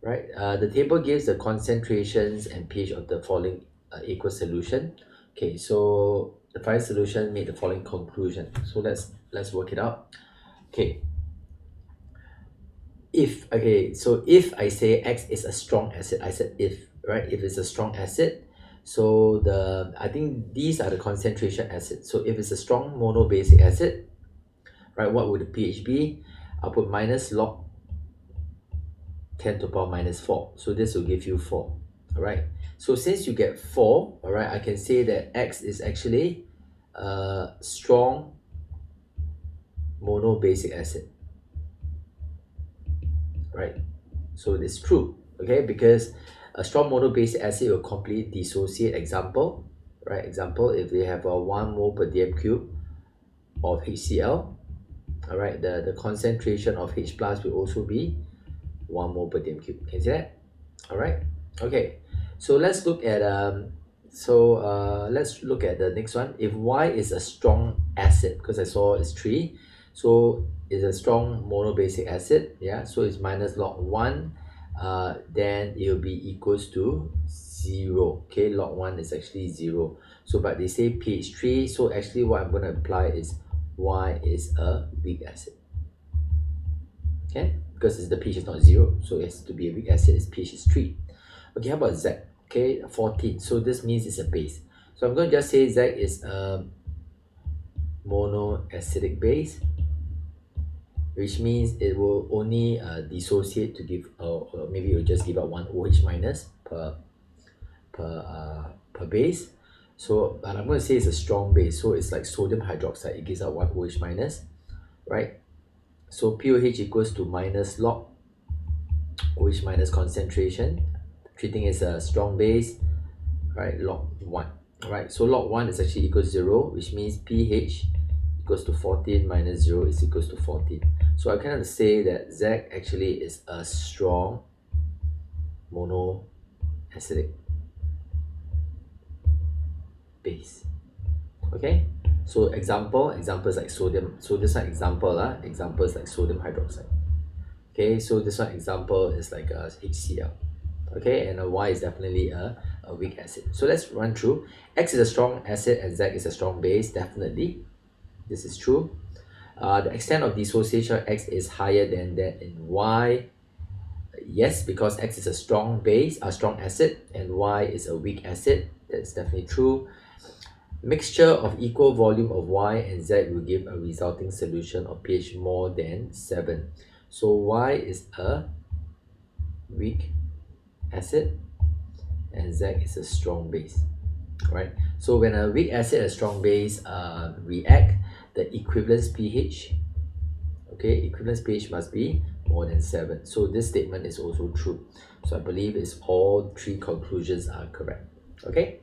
right? The table gives the concentrations and pH of the following aqueous solution. Okay, so the final solution made the following conclusion. So let's work it out. Okay, if I say X is a strong acid, I said if, right? If it's a strong acid, so I think these are the concentration acids. So if it's a strong monobasic acid, right, what would the pH be? I'll put minus log 10 to the power minus 4. So this will give you 4. All right. So since you get 4, all right, I can say that X is actually a strong monobasic acid. Right. So it's true. Okay, because a strong monobasic acid will completely dissociate. Example, right? Example, if we have a 1 mole per dm cube of HCl, all right, the concentration of H plus will also be 1 mole per dm cube. Can you see that? All right. Okay. So let's look at let's look at the next one. If Y is a strong acid, because I saw it's 3, so it's a strong monobasic acid, yeah, so it's minus log 1, then it will be equals to 0. Okay, log 1 is actually 0. So but they say pH 3, so actually what I'm going to apply is Y is a weak acid. Okay, because the pH is not 0, so it has to be a weak acid. Its pH is 3. Okay, how about Z? Okay, 14. So this means it's a base. So I'm going to just say Z is a monoacidic base, which means it will only dissociate to give, or maybe it will just give out 1 OH minus per base. So, but I'm going to say it's a strong base. So it's like sodium hydroxide. It gives out 1 OH minus, right? So POH equals to minus log OH minus concentration, treating it as a strong base, right? Log 1, right? So log 1 is actually equals 0, which means pH equals to 14 minus 0 is equals to 14. So I kind of say that Z actually is a strong monoacidic base. Okay, so examples like sodium. So this one example is like sodium hydroxide. Okay, so this one example is like HCl. Okay, and a Y is definitely a weak acid. So let's run through. X is a strong acid and Z is a strong base. Definitely, this is true. The extent of dissociation of X is higher than that in Y. Yes, because X is a strong base, a strong acid, and Y is a weak acid. That's definitely true. Mixture of equal volume of Y and Z will give a resulting solution of pH more than 7. So Y is a weak acid and Z is a strong base, right? So when a weak acid and a strong base react, the equivalence pH, okay, equivalence pH must be more than 7. So this statement is also true. So I believe it's all 3 conclusions are correct. Okay.